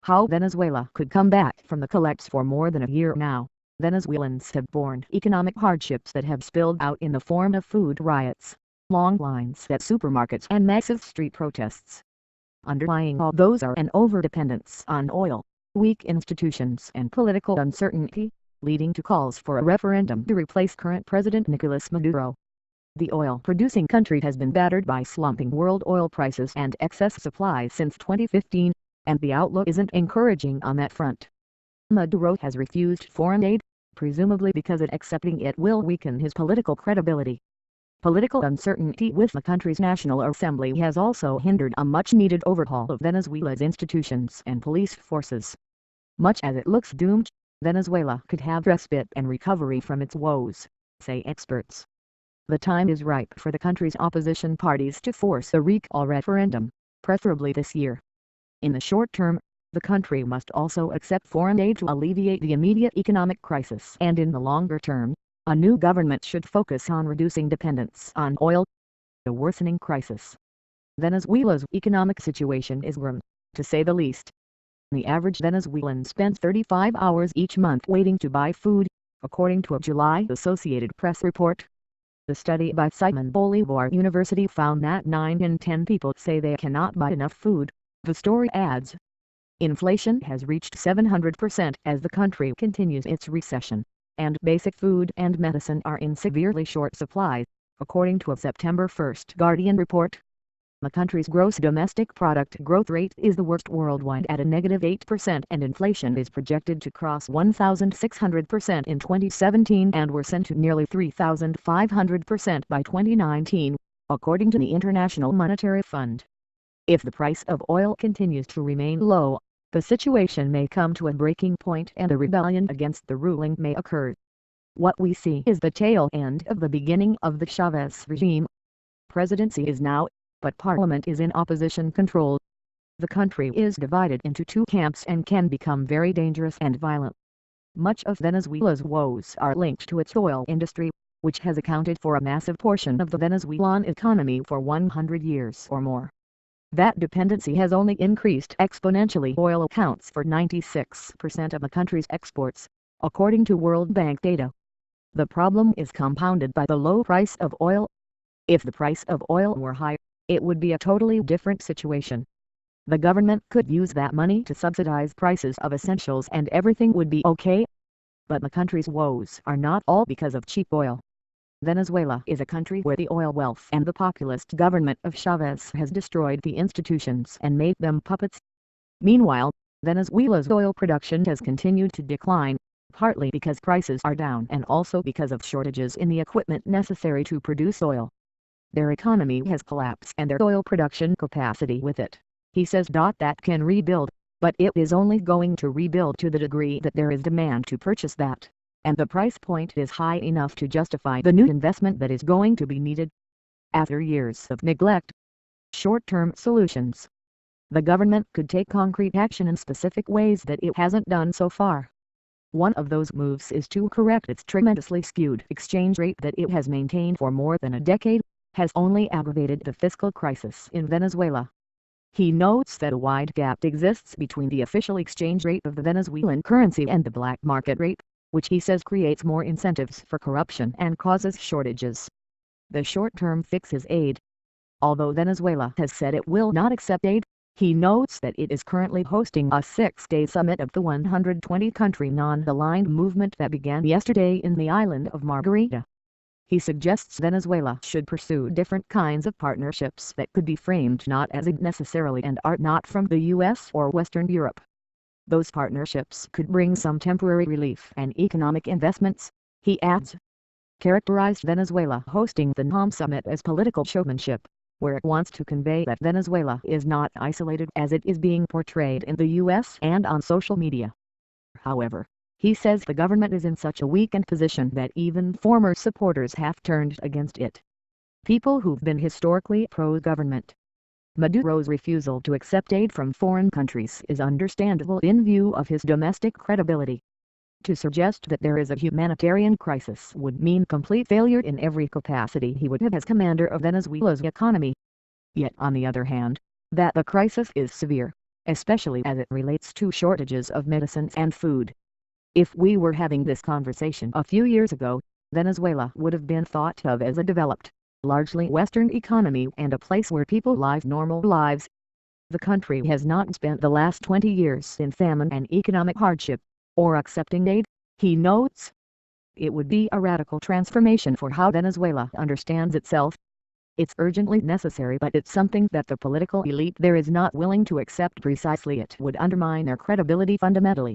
How Venezuela could come back from the collapse. For more than a year now, Venezuelans have borne economic hardships that have spilled out in the form of food riots, long lines at supermarkets and massive street protests. Underlying all those are an overdependence on oil, weak institutions and political uncertainty, leading to calls for a referendum to replace current President Nicolas Maduro. The oil-producing country has been battered by slumping world oil prices and excess supply since 2015, and the outlook isn't encouraging on that front. Maduro has refused foreign aid, presumably because accepting it will weaken his political credibility. Political uncertainty with the country's National Assembly has also hindered a much-needed overhaul of Venezuela's institutions and police forces. Much as it looks doomed, Venezuela could have respite and recovery from its woes, say experts. The time is ripe for the country's opposition parties to force a recall referendum, preferably this year. In the short term, the country must also accept foreign aid to alleviate the immediate economic crisis, and in the longer term, a new government should focus on reducing dependence on oil. A worsening crisis. Venezuela's economic situation is grim, to say the least. The average Venezuelan spends 35 hours each month waiting to buy food, according to a July Associated Press report. The study by Simon Bolivar University found that 9 in 10 people say they cannot buy enough food. The story adds, inflation has reached 700% as the country continues its recession, and basic food and medicine are in severely short supply, according to a September 1 Guardian report. The country's gross domestic product growth rate is the worst worldwide at a -8%, and inflation is projected to cross 1,600% in 2017 and worsen to nearly 3,500% by 2019, according to the International Monetary Fund. If the price of oil continues to remain low, the situation may come to a breaking point and a rebellion against the ruling may occur. What we see is the tail end of the beginning of the Chavez regime. Presidency is now, but parliament is in opposition control. The country is divided into two camps and can become very dangerous and violent. Much of Venezuela's woes are linked to its oil industry, which has accounted for a massive portion of the Venezuelan economy for 100 years or more. That dependency has only increased exponentially. Oil accounts for 96% of the country's exports, according to World Bank data. The problem is compounded by the low price of oil. If the price of oil were higher, it would be a totally different situation. The government could use that money to subsidize prices of essentials and everything would be okay. But the country's woes are not all because of cheap oil. Venezuela is a country where the oil wealth and the populist government of Chavez has destroyed the institutions and made them puppets. Meanwhile, Venezuela's oil production has continued to decline, partly because prices are down and also because of shortages in the equipment necessary to produce oil. Their economy has collapsed and their oil production capacity with it. He says that can rebuild, but it is only going to rebuild to the degree that there is demand to purchase that, and the price point is high enough to justify the new investment that is going to be needed. After years of neglect, short-term solutions. The government could take concrete action in specific ways that it hasn't done so far. One of those moves is to correct its tremendously skewed exchange rate that it has maintained for more than a decade, has only aggravated the fiscal crisis in Venezuela. He notes that a wide gap exists between the official exchange rate of the Venezuelan currency and the black market rate, which he says creates more incentives for corruption and causes shortages. The short-term fix is aid. Although Venezuela has said it will not accept aid, he notes that it is currently hosting a 6-day summit of the 120-country non-aligned movement that began yesterday in the island of Margarita. He suggests Venezuela should pursue different kinds of partnerships that could be framed not as aid necessarily and are not from the US or Western Europe. Those partnerships could bring some temporary relief and economic investments, he adds. Characterized Venezuela hosting the NAM summit as political showmanship, where it wants to convey that Venezuela is not isolated as it is being portrayed in the US and on social media. However, he says the government is in such a weakened position that even former supporters have turned against it. People who've been historically pro-government. Maduro's refusal to accept aid from foreign countries is understandable in view of his domestic credibility. To suggest that there is a humanitarian crisis would mean complete failure in every capacity he would have as commander of Venezuela's economy. Yet on the other hand, that the crisis is severe, especially as it relates to shortages of medicines and food. If we were having this conversation a few years ago, Venezuela would have been thought of as a developed, largely Western economy and a place where people live normal lives. The country has not spent the last 20 years in famine and economic hardship, or accepting aid, he notes. It would be a radical transformation for how Venezuela understands itself. It's urgently necessary, but it's something that the political elite there is not willing to accept. Precisely, it would undermine their credibility fundamentally.